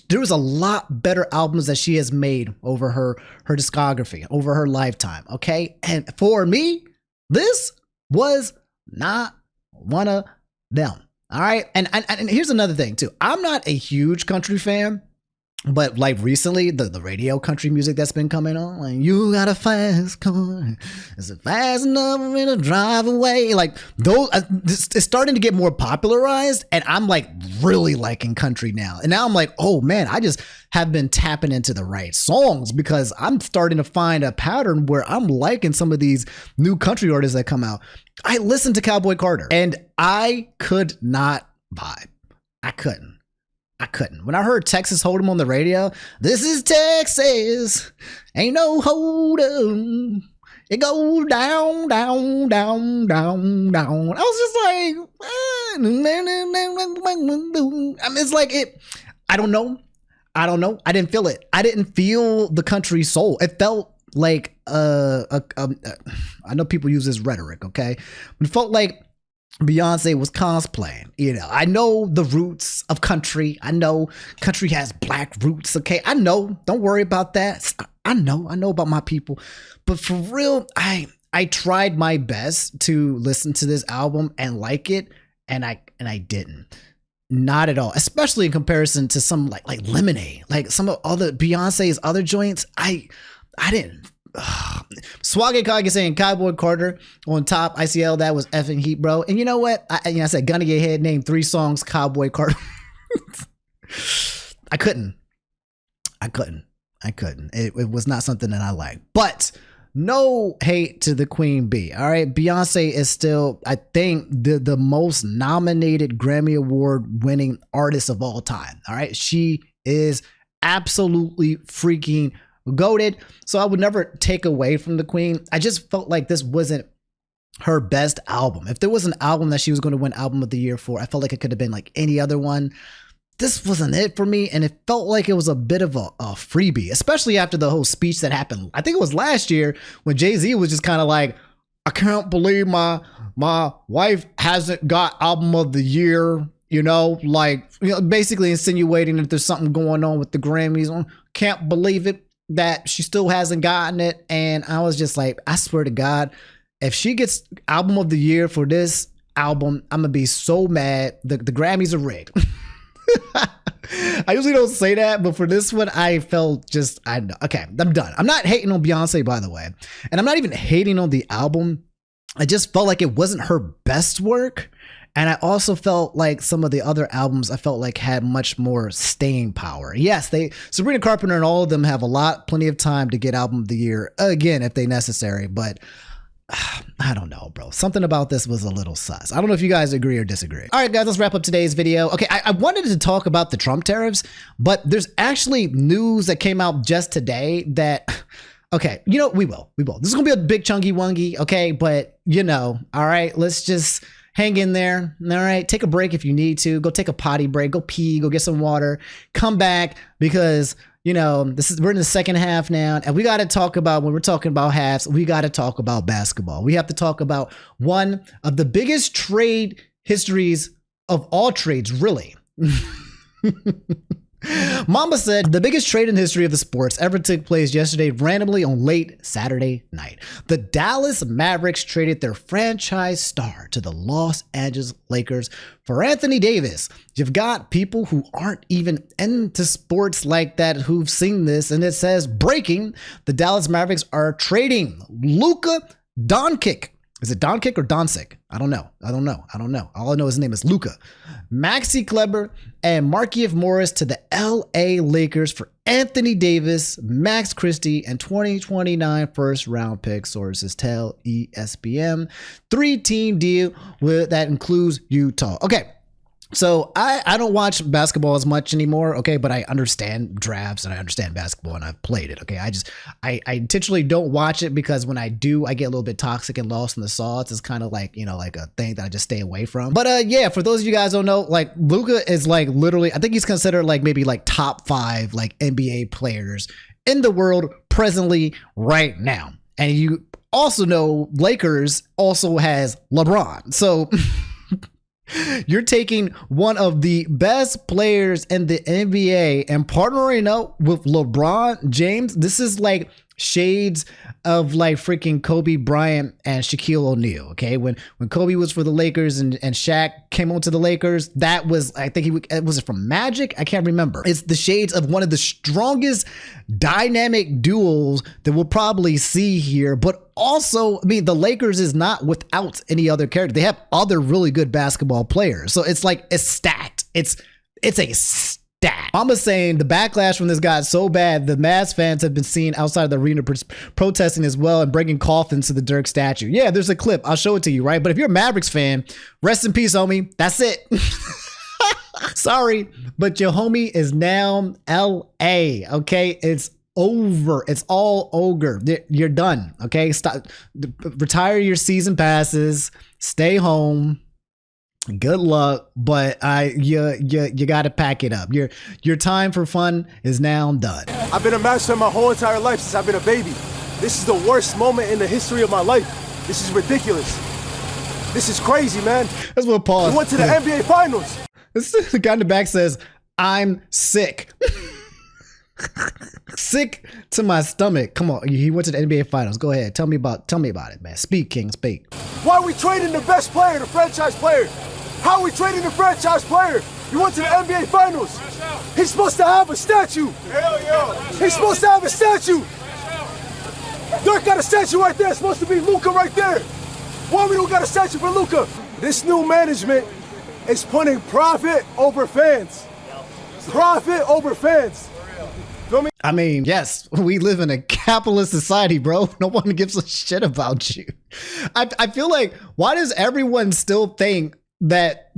there was a lot better albums that she has made over her discography, over her lifetime. Okay, and for me, this was not one of them. All right, and here's another thing too. I'm not a huge country fan, but like recently, the radio country music that's been coming on, like you got a fast car, is it fast enough for me to drive away? Like those, it's starting to get more popularized, and I'm like really liking country now. And now I'm like, oh man, I just have been tapping into the right songs because I'm starting to find a pattern where I'm liking some of these new country artists that come out. I listened to Cowboy Carter, and I could not vibe. I couldn't. When I heard Texas Hold'em on the radio, this is Texas, ain't no Hold'em. It goes down, down, down, down, down. I was just like, I mean, it's like it. I don't know. I didn't feel it. I didn't feel the country soul. It felt like I know people use this rhetoric, okay? But it felt like Beyonce was cosplaying. You know, I know the roots of country. I know country has black roots. Okay, I know. Don't worry about that. I know about my people. But for real, I tried my best to listen to this album and like it, and I didn't. Not at all. Especially in comparison to some like Lemonade, like some of all the Beyonce's other joints. I didn't. Swaggy Kage saying Cowboy Carter on top. ICL, that was effing heat, bro. And you know what? I said gun to your head, name 3 songs Cowboy Carter. I couldn't. It was not something that I liked. But no hate to the Queen Bee. All right, Beyonce is still, I think, the most nominated Grammy Award winning artist of all time. All right, she is absolutely freaking goated. So I would never take away from the Queen. I just felt like this wasn't her best album. If there was an album that she was going to win Album of the Year for, I felt like it could have been like any other one. This wasn't it for me, and it felt like it was a bit of a freebie, especially after the whole speech that happened. I think it was last year when Jay-Z was just kind of like, I can't believe my wife hasn't got Album of the Year, basically insinuating that there's something going on with the Grammys. Can't believe it that she still hasn't gotten it. And I was just like, I swear to God, if she gets Album of the Year for this album, I'm gonna be so mad. The Grammys are rigged. I usually don't say that, but for this one, I felt okay, I'm done. I'm not hating on Beyonce, by the way, and I'm not even hating on the album. I just felt like it wasn't her best work, and I also felt like some of the other albums I felt like had much more staying power. Yes, Sabrina Carpenter and all of them have plenty of time to get Album of the Year again if they necessary, but I don't know, bro. Something about this was a little sus. I don't know if you guys agree or disagree. All right, guys, let's wrap up today's video. Okay, I wanted to talk about the Trump tariffs, but there's actually news that came out just today that, okay, we will. This is going to be a big chunky wungy, okay? But, all right, let's just hang in there. All right, take a break if you need to. Go take a potty break. Go pee. Go get some water. Come back because we're in the second half now, and we got to talk about, when we're talking about halves, we got to talk about basketball. We have to talk about one of the biggest trade histories of all trades, really. Mamba said the biggest trade in the history of the sports ever took place yesterday randomly on late Saturday night. The Dallas Mavericks traded their franchise star to the Los Angeles Lakers for Anthony Davis. You've got people who aren't even into sports like that who've seen this, and it says breaking: the Dallas Mavericks are trading Luka Doncic. Is it Doncic or Doncic? I don't know. All I know his name is Luka. Maxi Kleber and Markieff Morris to the LA Lakers for Anthony Davis, Max Christie, and 2029 first round pick, sources tell ESPN. 3-team deal that includes Utah. Okay. So I don't watch basketball as much anymore, okay, but I understand drafts and I understand basketball and I've played it, okay. I intentionally don't watch it because when I do, I get a little bit toxic and lost in the sauce. It's kind of like, you know, like a thing that I just stay away from. But yeah, for those of you guys who don't know, like Luka is like literally, I think he's considered like maybe like top 5 like NBA players in the world presently right now. And you also know Lakers also has LeBron. So you're taking one of the best players in the NBA and partnering up with LeBron James. This is like shades of like freaking Kobe Bryant and Shaquille O'Neal. Okay, when Kobe was for the Lakers and Shaq came on to the Lakers, that was, I think it was from Magic. I can't remember. It's the shades of one of the strongest dynamic duos that we'll probably see here. But also, I mean, the Lakers is not without any other character. They have other really good basketball players. So it's like it's stacked. It's a stat. Mama's saying the backlash from this guy is so bad, the Mavs fans have been seen outside of the arena protesting as well and bringing coffins to the Dirk statue. Yeah, there's a clip. I'll show it to you, right? But if you're a Mavericks fan, rest in peace, homie. That's it. Sorry, but your homie is now LA, okay? It's over. It's all over. You're done, okay? Stop. Retire your season passes. Stay home. Good luck, but you got to pack it up. Your time for fun is now done.
I've been a Mavs my whole entire life since I've been a baby. This is the worst moment in the history of my life. This is ridiculous. This is crazy, man.
That's what Paul.
We went to the NBA Finals.
The guy in the back says, "I'm sick." Sick to my stomach. Come on, he went to the NBA Finals. Go ahead, tell me about it, man. Speak, King, speak.
Why are we trading the best player, the franchise player? How are we trading the franchise player? You went to the NBA Finals. He's supposed to have a statue. He's supposed to have a statue. Dirk got a statue right there. It's supposed to be Luka right there. Why we don't got a statue for Luka? This new management is putting profit over fans. Profit over fans.
I mean, yes, we live in a capitalist society, bro. No one gives a shit about you. I feel like, why does everyone still think that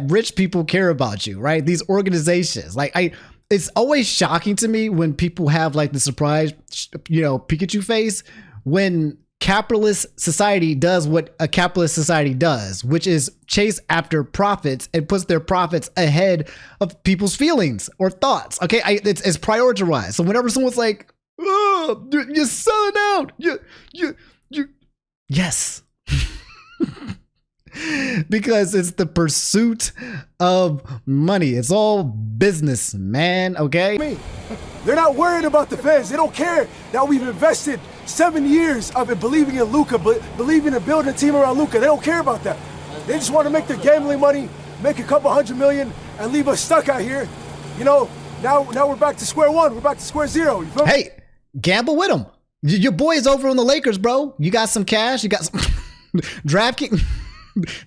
rich people care about you, right? These organizations, like it's always shocking to me when people have like the surprise, you know, Pikachu face when capitalist society does what a capitalist society does, which is chase after profits and puts their profits ahead of people's feelings or thoughts. Okay, it's prioritized. So whenever someone's like, "Oh, you're selling out," you yes. Because it's the pursuit of money. It's all business, man, okay?
They're not worried about the fans. They don't care that we've invested 7 years of it believing in Luka, believing in building a team around Luka. They don't care about that. They just want to make their gambling money, make a couple $100 million, and leave us stuck out here. You know, now we're back to square one. We're back to square zero. You feel me?
Hey, gamble with them. Your boy is over on the Lakers, bro. You got some cash. You got some DraftKings.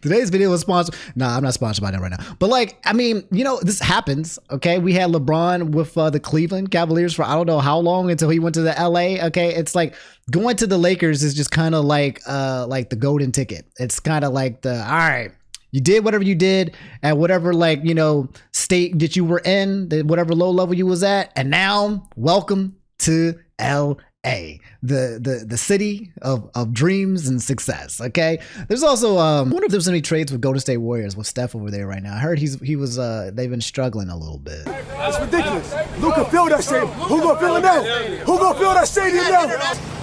Today's video was sponsored. Nah, I'm not sponsored by them right now. But like, I mean, you know, this happens. Okay, we had LeBron with the Cleveland Cavaliers for I don't know how long until he went to the LA. Okay, it's like going to the Lakers is just kind of like the golden ticket. It's kind of like the, all right, you did whatever you did at whatever, like, you know, state that you were in, whatever low level you was at, and now welcome to LA. The city of dreams and success. Okay, there's also I wonder if there's any trades with Golden State Warriors with Steph over there right now. I heard they've been struggling a little bit.
That's ridiculous. Luka filled that stadium. Who gonna fill it now? Who gonna fill that stadium now?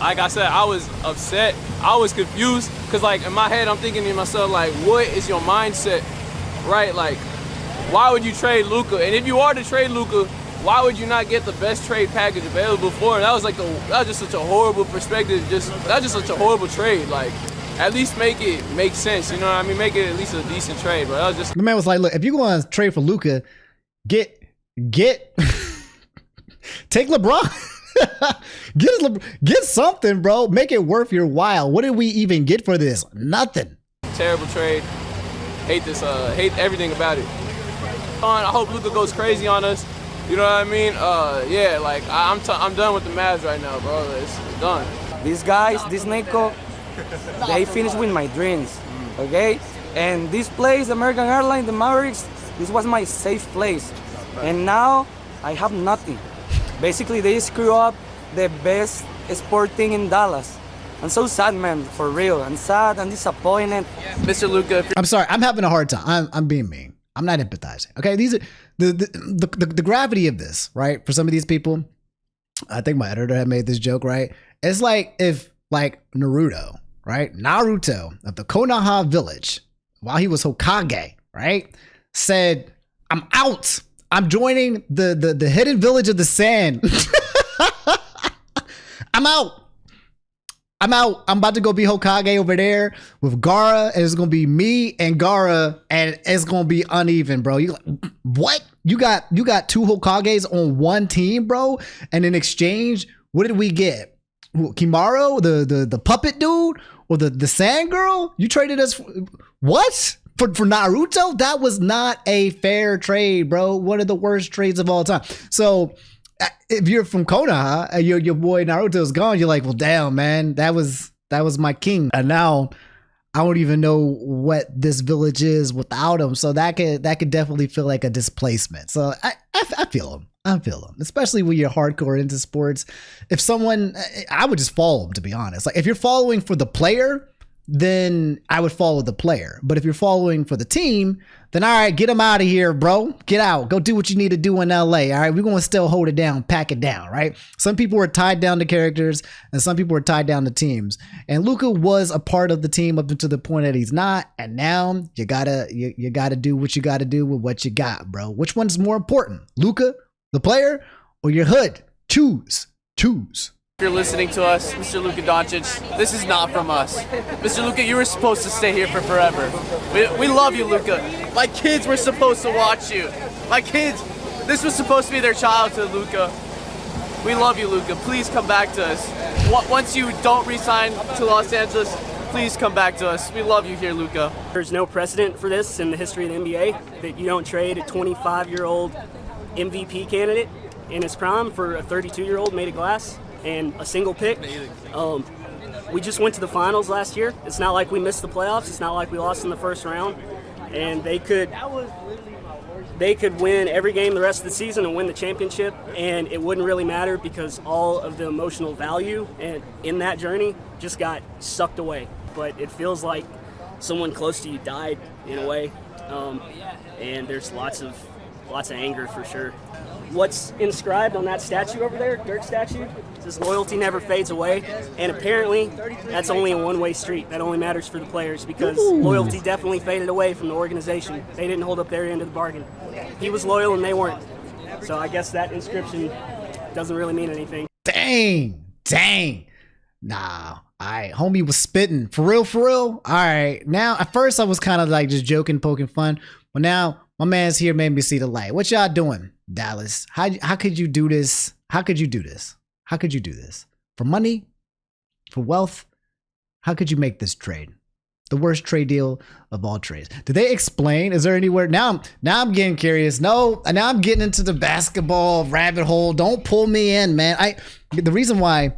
Like I said, I was upset. I was confused because, like, in my head, I'm thinking to myself, like, what is your mindset, right? Like, why would you trade Luka? And if you are to trade Luka, why would you not get the best trade package available for him? That was just such a horrible perspective. That's just such a horrible trade. Like, at least make it make sense. You know what I mean? Make it at least a decent trade. But that was just.
The man was like, look, if you want to trade for Luka, get take LeBron. get something, bro. Make it worth your while. What did we even get for this? Nothing.
Terrible trade. Hate this. Hate everything about it. I hope Luka goes crazy on us. You know what I mean? Yeah, like, I'm done with the Mavs right now, bro. It's done.
These guys, this Nico, they finished with my dreams, okay? And this place, American Airlines, the Mavericks, this was my safe place. And now I have nothing. Basically, they screw up the best sport thing in Dallas. I'm so sad, man, for real. I'm sad, I'm disappointed.
Mr. Luka,
I'm sorry, I'm having a hard time. I'm being mean. I'm not empathizing. Okay, these are the gravity of this, right? For some of these people, I think my editor had made this joke, right? It's like if like Naruto, right? Naruto of the Konoha village, while he was Hokage, right? Said, I'm out. I'm joining the hidden village of the sand. I'm out. I'm about to go be Hokage over there with Gaara, and it's gonna be me and Gaara, and it's gonna be uneven, bro. You like, what? You got two Hokages on one team, bro? And in exchange, what did we get? Kimaro, the puppet dude, or the sand girl? You traded us what? For Naruto? That was not a fair trade, bro. One of the worst trades of all time. So if you're from Konoha and your boy Naruto's gone, you're like, well, damn, man, that was my king. And now I don't even know what this village is without him. So that could definitely feel like a displacement. So I feel him. I feel him, especially when you're hardcore into sports. If someone, I would just follow him, to be honest. Like if you're following for the player, then I would follow the player. But if you're following for the team, then all right, get him out of here, bro. Get out. Go do what you need to do in LA. All right, we're going to still hold it down, pack it down, right? Some people are tied down to characters and some people are tied down to teams. And Luka was a part of the team up until the point that he's not. And now you gotta do what you gotta do with what you got, bro. Which one's more important? Luka, the player, or your hood? Choose.
If you're listening to us, Mr. Luka Doncic, this is not from us. Mr. Luka, you were supposed to stay here for forever. We love you, Luka. My kids were supposed to watch you. My kids, this was supposed to be their childhood, Luka. We love you, Luka. Please come back to us. Once you don't re-sign to Los Angeles, please come back to us. We love you here, Luka.
There's no precedent for this in the history of the NBA, that you don't trade a 25-year-old MVP candidate in his prime for a 32-year-old made of glass and a single pick. We just went to the finals last year. It's not like we missed the playoffs. It's not like we lost in the first round. And they could win every game the rest of the season and win the championship, and it wouldn't really matter because all of the emotional value and in that journey just got sucked away. But it feels like someone close to you died in a way, and there's lots of anger for sure. What's inscribed on that statue over there, Dirk statue, says loyalty never fades away, and apparently that's only a one-way street. That only matters for the players because loyalty definitely faded away from the organization. They didn't hold up their end of the bargain. He was loyal and they weren't. So I guess that inscription doesn't really mean anything.
Dang. Nah, all right, homie was spitting. For real? All right, now at first I was kind of like just joking, poking fun, but now my man's here made me see the light. What y'all doing, Dallas? How could you do this? How could you do this? For money? For wealth? How could you make this trade? The worst trade deal of all trades. Did they explain? Is there anywhere? Now I'm getting curious. No, now I'm getting into the basketball rabbit hole. Don't pull me in, man. The reason why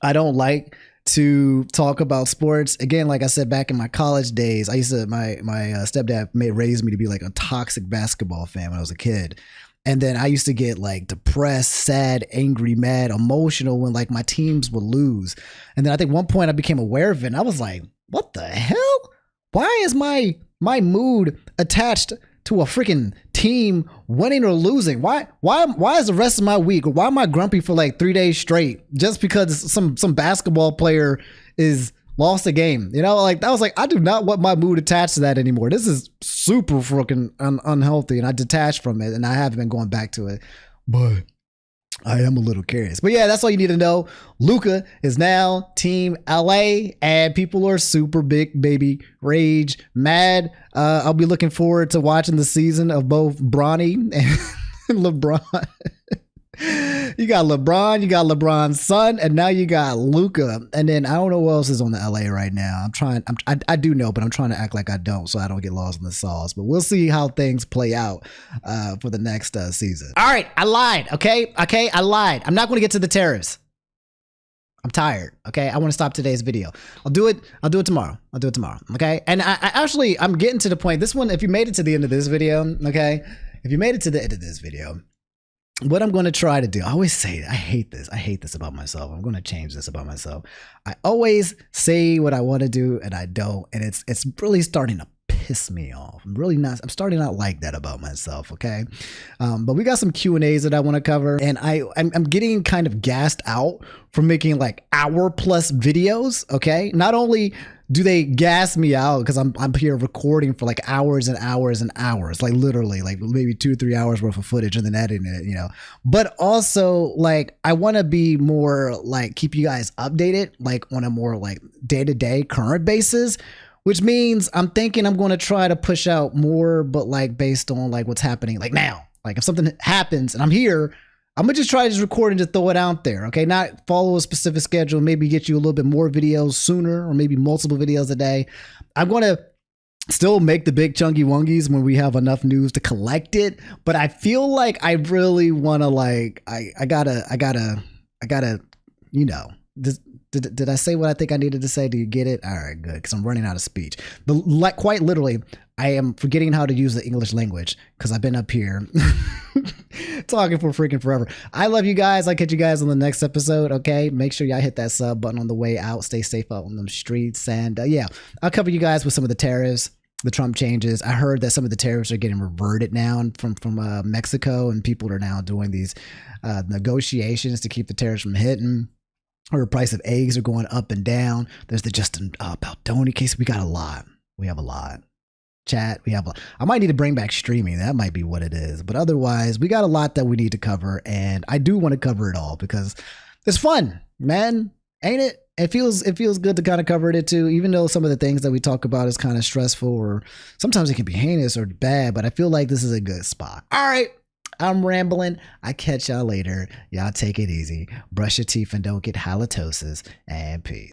I don't like to talk about sports, again, like I said, back in my college days, I used to, my stepdad raised me to be like a toxic basketball fan when I was a kid. And then I used to get like depressed, sad, angry, mad, emotional when like my teams would lose. And then I think one point I became aware of it and I was like, what the hell? Why is my mood attached to a freaking team winning or losing? Why is the rest of my week, or why am I grumpy for like 3 days straight just because some basketball player is lost a game? You know, like I was like, I do not want my mood attached to that anymore. This is super freaking unhealthy, and I detached from it, and I haven't been going back to it, but I am a little curious. But yeah, that's all you need to know. Luka is now Team LA, and people are super big baby rage mad. I'll be looking forward to watching the season of both Bronny and LeBron. You got LeBron, you got LeBron's son, and now you got Luka. And then I don't know what else is on the LA right now. I do know, but I'm trying to act like I don't, so I don't get lost in the sauce. But we'll see how things play out for the next season. All right, I lied. Okay, I lied. I'm not going to get to the tariffs. I'm tired. Okay. I want to stop today's video. I'll do it tomorrow. Okay. And I'm getting to the point. This one, if you made it to the end of this video, okay. If you made it to the end of this video, what I'm going to try to do, I always say, I hate this about myself. I'm going to change this about myself. I always say what I want to do and I don't. And it's really starting to piss me off. I'm starting not like that about myself. Okay. But we got some Q&As that I want to cover, and I'm getting kind of gassed out from making like hour-plus videos. Okay. Not only do they gas me out because I'm here recording for like hours and hours and hours, like literally like maybe 2 or 3 hours worth of footage and then editing it, you know, but also like I want to be more like keep you guys updated, like on a more like day-to-day current basis, which means I'm thinking I'm going to try to push out more, but like based on like what's happening like now. Like if something happens and I'm here, I'm gonna just try to record and just throw it out there. Okay, not follow a specific schedule, maybe get you a little bit more videos sooner, or maybe multiple videos a day. I'm gonna still make the big chunky wongies when we have enough news to collect it, but I feel like I really want to like I gotta you know. Did I say what I think I needed to say? Do you get it? All right, good, because I'm running out of speech. But like quite literally, I am forgetting how to use the English language because I've been up here talking for freaking forever. I love you guys. I'll catch you guys on the next episode, okay? Make sure y'all hit that sub button on the way out. Stay safe out on them streets. And yeah, I'll cover you guys with some of the tariffs, the Trump changes. I heard that some of the tariffs are getting reverted now from Mexico, and people are now doing these negotiations to keep the tariffs from hitting. Or the price of eggs are going up and down. There's the Justin Baldoni case. We got a lot. We have a lot. Chat, we have a lot. I might need to bring back streaming. That might be what it is. But otherwise, we got a lot that we need to cover. And I do want to cover it all because it's fun, man. Ain't it? It feels good to kind of cover it too, even though some of the things that we talk about is kind of stressful or sometimes it can be heinous or bad. But I feel like this is a good spot. All right. I'm rambling. I catch y'all later. Y'all take it easy. Brush your teeth and don't get halitosis. And peace.